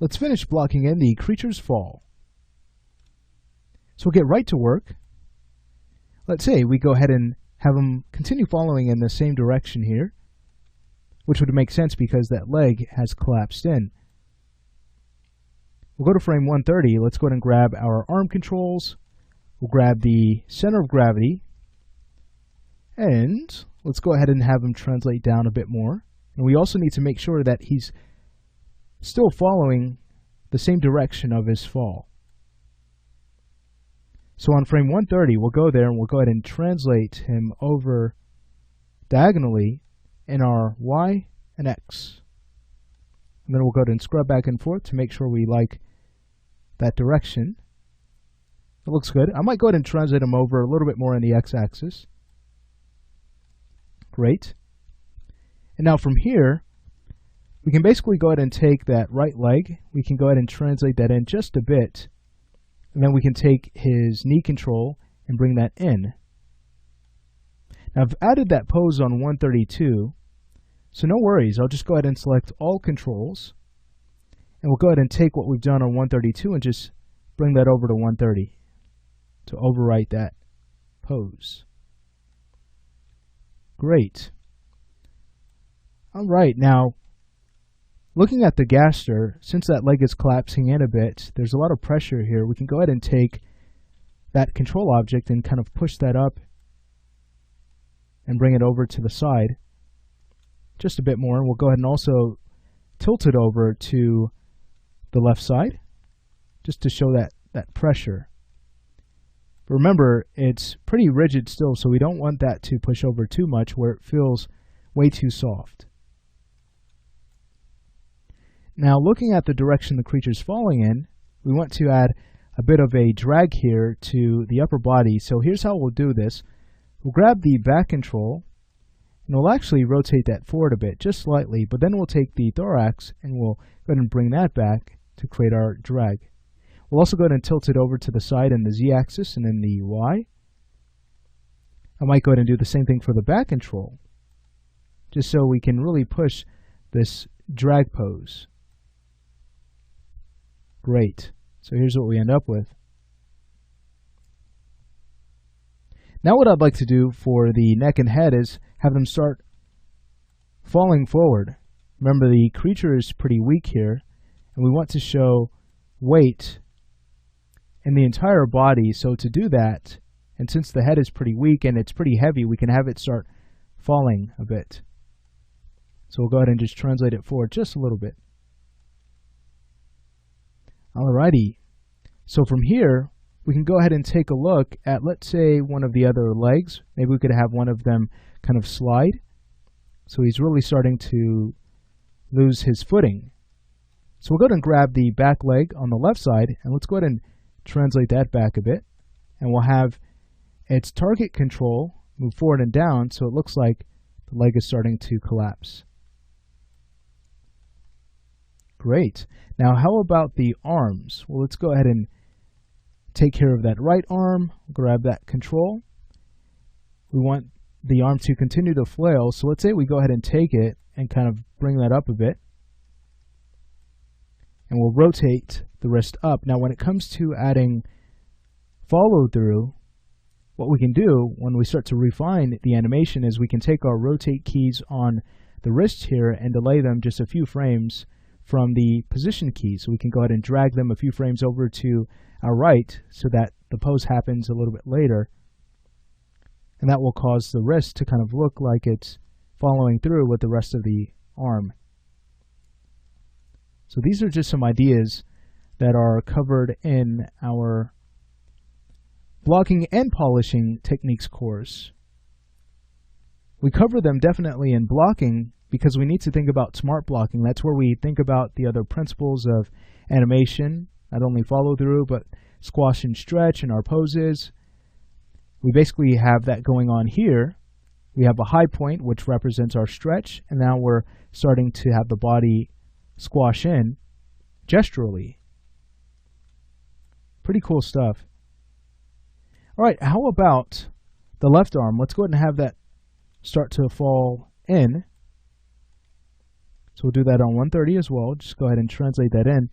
let's finish blocking in the creature's fall. So we'll get right to work. Let's say we go ahead and have him continue following in the same direction here, which would make sense because that leg has collapsed in. We'll go to frame 130. Let's go ahead and grab our arm controls. We'll grab the center of gravity, and let's go ahead and have him translate down a bit more. And we also need to make sure that he's still following the same direction of his fall. So on frame 130, we'll go there and we'll go ahead and translate him over diagonally in our Y and X. And then we'll go ahead and scrub back and forth to make sure we like that direction. It looks good. I might go ahead and translate him over a little bit more in the X-axis. Great. And now from here, we can basically go ahead and take that right leg. We can go ahead and translate that in just a bit. And then we can take his knee control and bring that in. Now I've added that pose on 132, so no worries. I'll just go ahead and select all controls. And we'll go ahead and take what we've done on 132 and just bring that over to 130 to overwrite that pose. Great. All right, now looking at the gaster, since that leg is collapsing in a bit, there's a lot of pressure here. We can go ahead and take that control object and kind of push that up and bring it over to the side just a bit more. And we'll go ahead and also tilt it over to the left side just to show that pressure. But remember, it's pretty rigid still, so we don't want that to push over too much where it feels way too soft. Now looking at the direction the creature's falling in, we want to add a bit of a drag here to the upper body. So here's how we'll do this. We'll grab the back control and we'll actually rotate that forward a bit, just slightly, but then we'll take the thorax and we'll go ahead and bring that back to create our drag. We'll also go ahead and tilt it over to the side in the Z-axis and in the Y. I might go ahead and do the same thing for the back control, just so we can really push this drag pose. Great. So here's what we end up with. Now what I'd like to do for the neck and head is have them start falling forward. Remember, the creature is pretty weak here, and we want to show weight in the entire body. So to do that, and since the head is pretty weak and it's pretty heavy, we can have it start falling a bit. So we'll go ahead and just translate it forward just a little bit. Alrighty, so from here we can go ahead and take a look at, let's say, one of the other legs. Maybe we could have one of them kind of slide. So he's really starting to lose his footing. So we'll go ahead and grab the back leg on the left side, and let's go ahead and translate that back a bit. And we'll have its target control move forward and down, so it looks like the leg is starting to collapse. Great. Now how about the arms? Well, let's go ahead and take care of that right arm. Grab that control. We want the arm to continue to flail, so let's say we go ahead and take it and kind of bring that up a bit. And we'll rotate the wrist up. Now when it comes to adding follow through, what we can do when we start to refine the animation is we can take our rotate keys on the wrist here and delay them just a few frames from the position key. So we can go ahead and drag them a few frames over to our right so that the pose happens a little bit later. And that will cause the wrist to kind of look like it's following through with the rest of the arm. So these are just some ideas that are covered in our blocking and polishing techniques course. We cover them definitely in blocking because we need to think about smart blocking. That's where we think about the other principles of animation, not only follow through, but squash and stretch in our poses. We basically have that going on here. We have a high point, which represents our stretch, and now we're starting to have the body squash in gesturally. Pretty cool stuff. All right, how about the left arm? Let's go ahead and have that start to fall in. So we'll do that on 130 as well. Just go ahead and translate that in.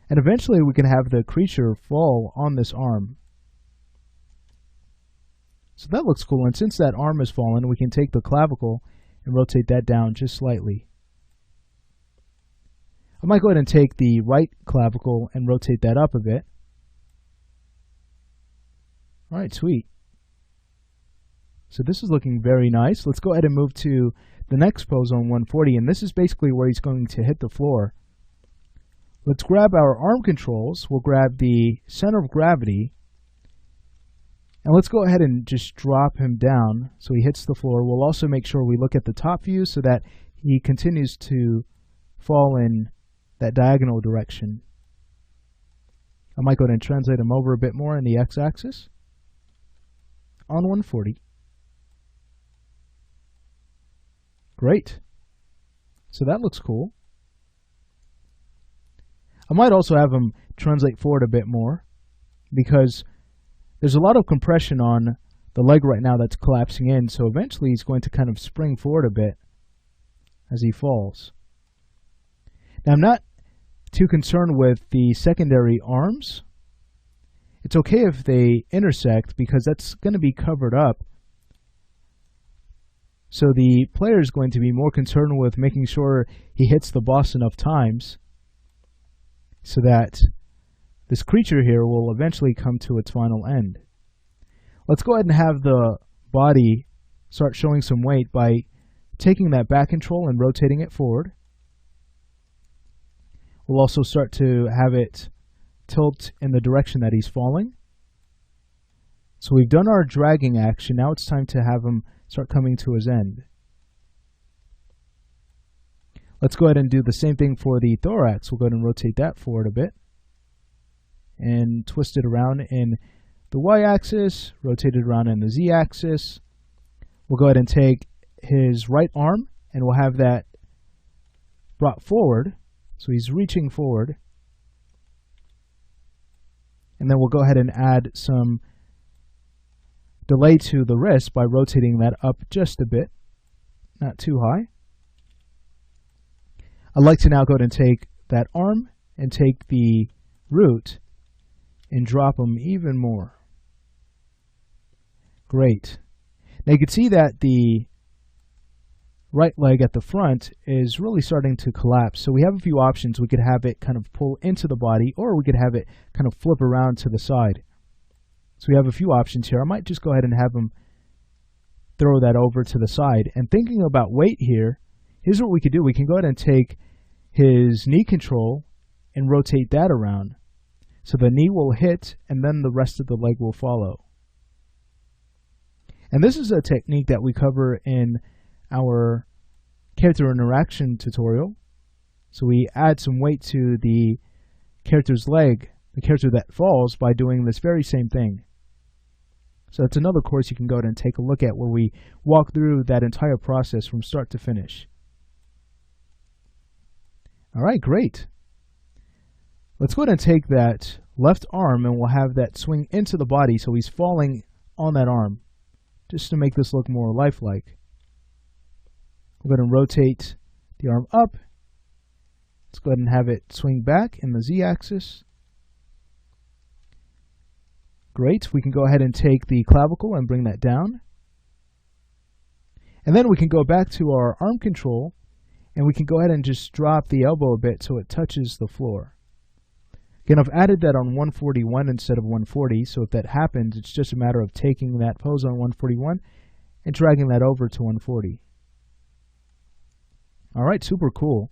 And eventually we can have the creature fall on this arm. So that looks cool, and since that arm has fallen, we can take the clavicle and rotate that down just slightly. I might go ahead and take the right clavicle and rotate that up a bit. Alright, sweet. So this is looking very nice. Let's go ahead and move to the next pose on 140, and this is basically where he's going to hit the floor. Let's grab our arm controls. We'll grab the center of gravity, and let's go ahead and just drop him down so he hits the floor. We'll also make sure we look at the top view so that he continues to fall in that diagonal direction. I might go ahead and translate him over a bit more in the x-axis on 140. Great. So that looks cool. I might also have him translate forward a bit more because there's a lot of compression on the leg right now that's collapsing in, so eventually he's going to kind of spring forward a bit as he falls. Now I'm not too concerned with the secondary arms. It's okay if they intersect because that's going to be covered up. So the player is going to be more concerned with making sure he hits the boss enough times so that this creature here will eventually come to its final end. Let's go ahead and have the body start showing some weight by taking that back control and rotating it forward. We'll also start to have it tilt in the direction that he's falling. So we've done our dragging action. Now it's time to have him start coming to his end. Let's go ahead and do the same thing for the thorax. We'll go ahead and rotate that forward a bit and twist it around in the y-axis, rotate it around in the z-axis. We'll go ahead and take his right arm and we'll have that brought forward. So he's reaching forward. And then we'll go ahead and add some delay to the wrist by rotating that up just a bit, not too high. I'd like to now go ahead and take that arm and take the root and drop them even more. Great. Now you can see that the right leg at the front is really starting to collapse. So we have a few options. We could have it kind of pull into the body, or we could have it kind of flip around to the side. So we have a few options here. I might just go ahead and have him throw that over to the side. And thinking about weight here, here's what we could do. We can go ahead and take his knee control and rotate that around. So the knee will hit and then the rest of the leg will follow. And this is a technique that we cover in our character interaction tutorial. So we add some weight to the character's leg, the character that falls, by doing this very same thing. So that's another course you can go ahead and take a look at where we walk through that entire process from start to finish. Alright, great. Let's go ahead and take that left arm and we'll have that swing into the body so he's falling on that arm, just to make this look more lifelike. We're going to rotate the arm up. Let's go ahead and have it swing back in the z-axis. Great. We can go ahead and take the clavicle and bring that down. And then we can go back to our arm control and we can go ahead and just drop the elbow a bit so it touches the floor. Again, I've added that on 141 instead of 140, so if that happens, it's just a matter of taking that pose on 141 and dragging that over to 140. Alright, super cool.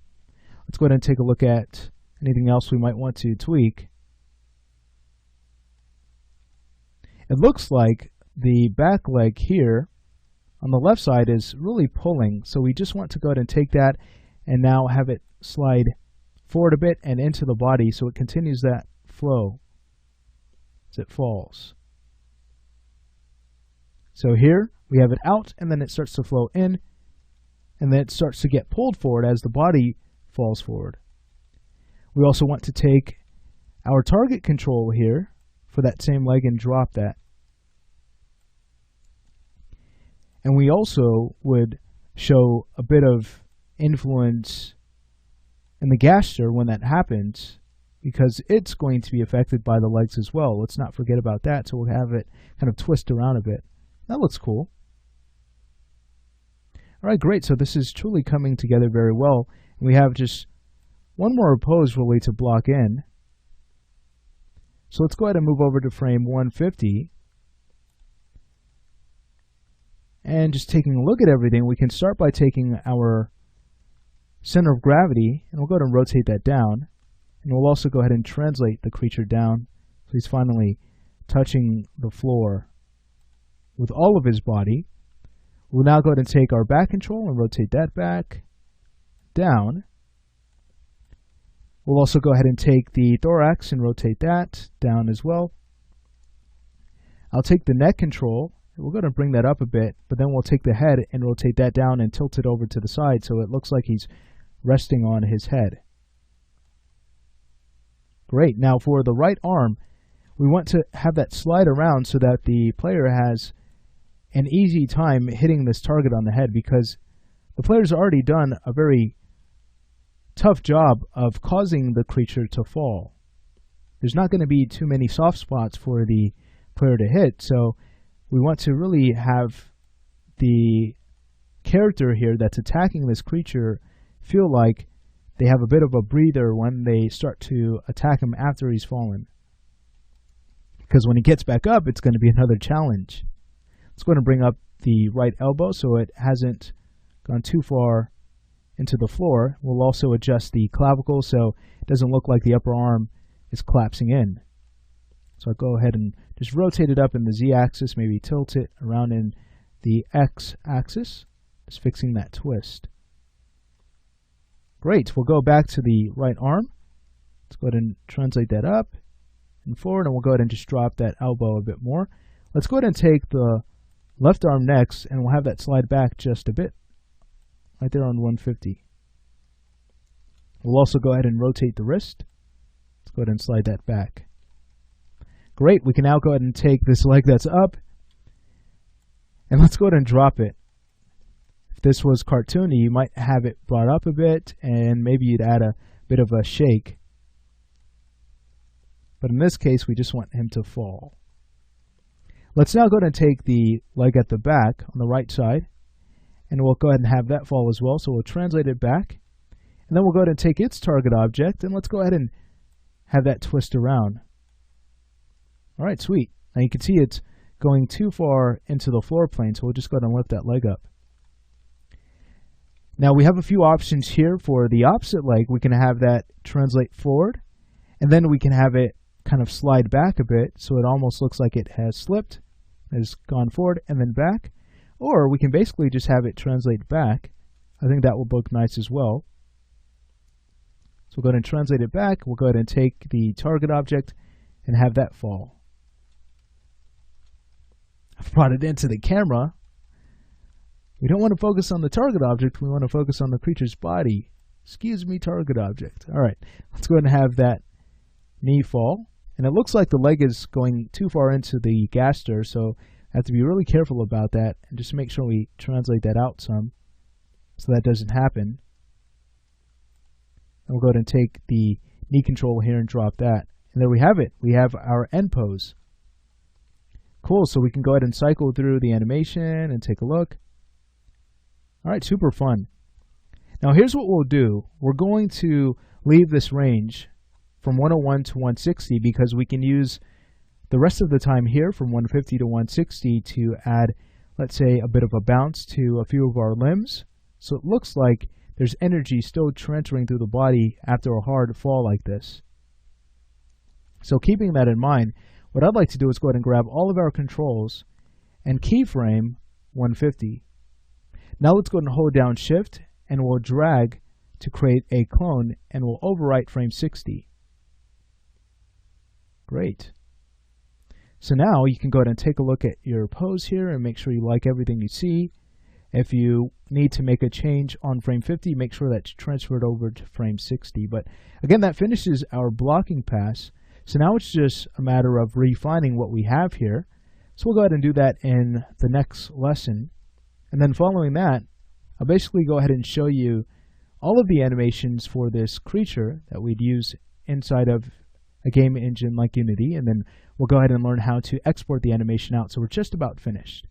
Let's go ahead and take a look at anything else we might want to tweak. It looks like the back leg here on the left side is really pulling, so we just want to go ahead and take that and now have it slide forward a bit and into the body so it continues that flow as it falls. So here we have it out and then it starts to flow in and then it starts to get pulled forward as the body falls forward. We also want to take our target control here for that same leg and drop that. And we also would show a bit of influence in the gaster when that happens. because it's going to be affected by the legs as well. Let's not forget about that. So we'll have it kind of twist around a bit. That looks cool. All right, great. So this is truly coming together very well. We have just one more pose really to block in. So let's go ahead and move over to frame 150. And just taking a look at everything, we can start by taking our center of gravity, and we'll go ahead and rotate that down. And we'll also go ahead and translate the creature down. So he's finally touching the floor with all of his body. We'll now go ahead and take our back control and rotate that back, down. We'll also go ahead and take the thorax and rotate that down as well. I'll take the neck control. We're going to bring that up a bit, but then we'll take the head and rotate that down and tilt it over to the side so it looks like he's resting on his head. Great. Now for the right arm, we want to have that slide around so that the player has an easy time hitting this target on the head, because the player's already done a very tough job of causing the creature to fall. There's not going to be too many soft spots for the player to hit, so we want to really have the character here that's attacking this creature feel like they have a bit of a breather when they start to attack him after he's fallen. Because when he gets back up, it's going to be another challenge. Let's go ahead and bring up the right elbow so it hasn't gone too far into the floor. We'll also adjust the clavicle so it doesn't look like the upper arm is collapsing in. So I'll go ahead and just rotate it up in the Z-axis, maybe tilt it around in the X-axis, just fixing that twist. Great, we'll go back to the right arm. Let's go ahead and translate that up and forward, and we'll go ahead and just drop that elbow a bit more. Let's go ahead and take the left arm next, and we'll have that slide back just a bit, right there on 150. We'll also go ahead and rotate the wrist. Let's go ahead and slide that back. Great, we can now go ahead and take this leg that's up, and let's go ahead and drop it. If this was cartoony, you might have it brought up a bit, and maybe you'd add a bit of a shake. But in this case, we just want him to fall. Let's now go ahead and take the leg at the back on the right side, and we'll go ahead and have that fall as well. So we'll translate it back, and then we'll go ahead and take its target object, and let's go ahead and have that twist around. All right, sweet. Now you can see it's going too far into the floor plane, so we'll just go ahead and lift that leg up. Now we have a few options here for the opposite leg. We can have that translate forward, and then we can have it kind of slide back a bit so it almost looks like it has slipped, has gone forward and then back. Or we can basically just have it translate back. I think that will look nice as well. So we'll go ahead and translate it back. We'll go ahead and take the target object and have that fall. I've brought it into the camera. We don't want to focus on the target object. We want to focus on the creature's body. Excuse me, target object. All right, let's go ahead and have that knee fall. And it looks like the leg is going too far into the gaster, so I have to be really careful about that and just make sure we translate that out some so that doesn't happen. And we'll go ahead and take the knee control here and drop that. And there we have it. We have our end pose. Cool, so we can go ahead and cycle through the animation and take a look. All right, super fun. Now here's what we'll do. We're going to leave this range from 101 to 160 because we can use the rest of the time here from 150 to 160 to add, let's say, a bit of a bounce to a few of our limbs. So it looks like there's energy still transferring through the body after a hard fall like this. So keeping that in mind, what I'd like to do is go ahead and grab all of our controls and keyframe 150. Now let's go ahead and hold down Shift and we'll drag to create a clone and we'll overwrite frame 60. Great. So now you can go ahead and take a look at your pose here and make sure you like everything you see. If you need to make a change on frame 50, make sure that's transferred over to frame 60. But again, that finishes our blocking pass. So now it's just a matter of refining what we have here. So we'll go ahead and do that in the next lesson. And then following that, I'll basically go ahead and show you all of the animations for this creature that we'd use inside of a game engine like Unity, and then we'll go ahead and learn how to export the animation out. So we're just about finished.